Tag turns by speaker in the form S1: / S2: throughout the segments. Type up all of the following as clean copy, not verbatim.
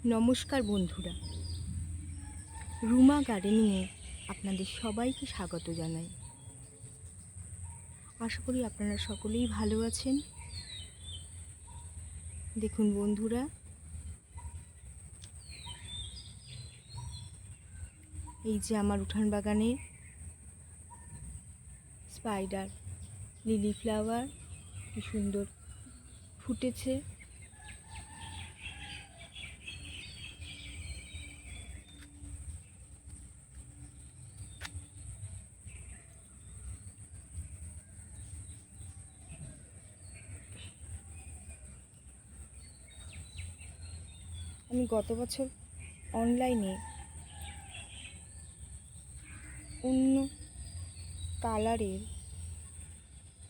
S1: নমস্কার বন্ধুরা, রুমা গার্ডেনিংয়ে আপনাদের সবাইকে স্বাগত জানাই। আশা করি আপনারা সকলেই ভালো আছেন। দেখুন বন্ধুরা, এই যে আমার উঠান বাগানে স্পাইডার লিলি ফ্লাওয়ার কি সুন্দর ফুটেছে। আমি গত বছর অনলাইনে অন্য কালারের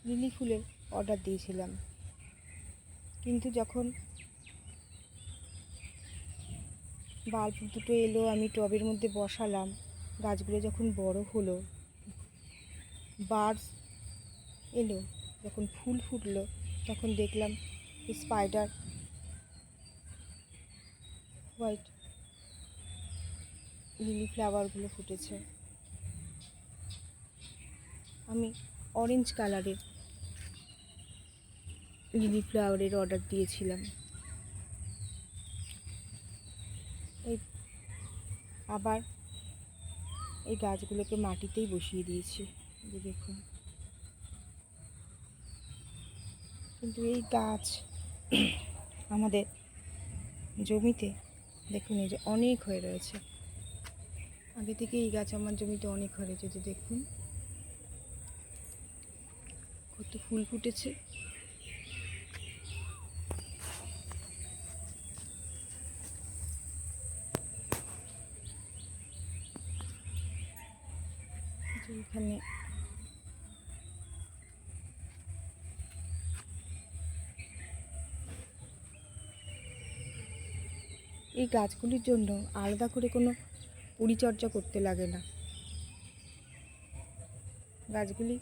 S1: লিলি ফুলের অর্ডার দিয়েছিলাম, কিন্তু যখন বাল্ব দুটো এলো, আমি টবের মধ্যে বসালাম, গাছগুলো যখন বড় হলো, বার্ডস এলো, যখন ফুল ফুটলো, তখন দেখলাম স্পাইডার হোয়াইট লিলি ফ্লাওয়ারগুলো ফুটেছে। আমি অরেঞ্জ কালারের লিলি ফ্লাওয়ারের অর্ডার দিয়েছিলাম। এই আবার এই গাছগুলোকে মাটিতেই বসিয়ে দিয়েছি, দেখুন। কিন্তু এই গাছ আমাদের জমিতে দেখুন, এই যে অনেক হয়ে রয়েছে। আগে থেকে এই গাছ আমার জমিতে অনেক হয়ে রয়েছে, যে দেখুন কত ফুল ফুটেছে। এখানে এই গাছগুলির জন্য আলাদা করে কোনো পরিচর্যা করতে লাগে না। গাছগুলি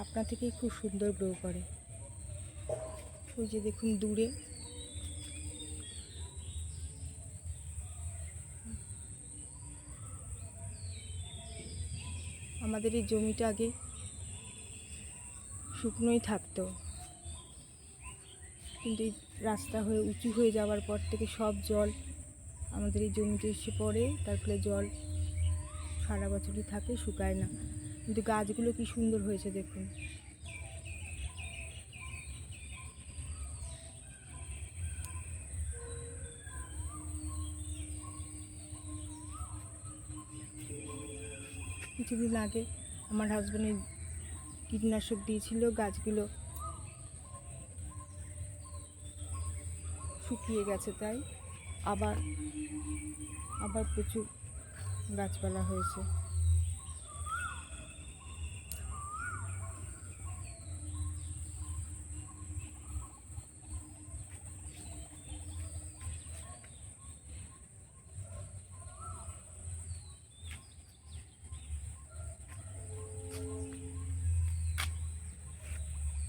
S1: আপনা থেকেই খুব সুন্দর গ্রো করে। ওই যে দেখুন দূরে আমাদের এই জমিটা আগে শুকনোই থাকতো, কিন্তু এই রাস্তা হয়ে উঁচু হয়ে যাওয়ার পর থেকে সব জল আমাদের এই জমিতে এসে পড়ে। তার ফলে জল সারা বছরই থাকে, শুকায় না। কিন্তু গাছগুলো কি সুন্দর হয়েছে দেখুন। কিছুদিন আগে আমার হাজব্যান্ডের কীটনাশক দিয়েছিল, গাছগুলো শুকিয়ে গেছে, তাই আবার প্রচুর গাছপালা হয়েছে।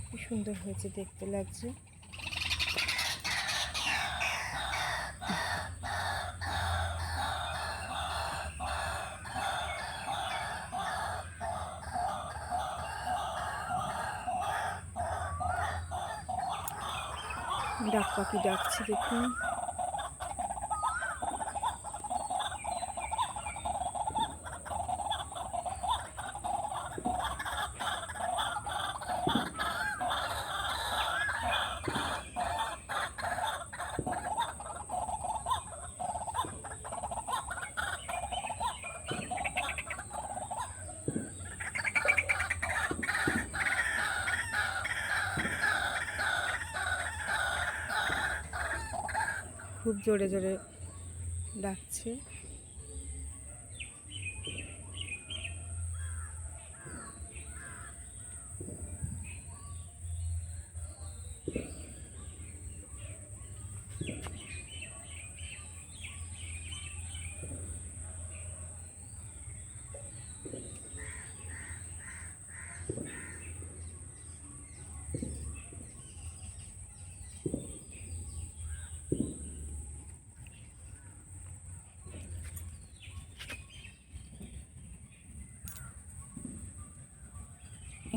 S1: কি সুন্দর হয়েছে, দেখতে লাগছে। ডাক পাখি ডাকছে দেখুন। খুব জোরে জোরে ডাকছে।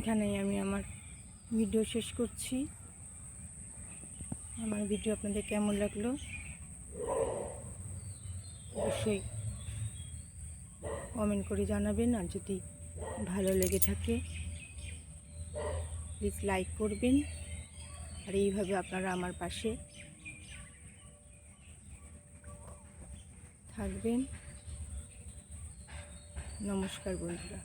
S1: এখানেই আমি আমার ভিডিও শেষ করছি। আমার ভিডিও আপনাদের কেমন লাগলো অবশ্যই কমেন্ট করে জানাবেন। আর যদি ভালো লেগে থাকে প্লিজ লাইক করবেন। আর এইভাবে আপনারা আমার পাশে থাকবেন। নমস্কার বন্ধুরা।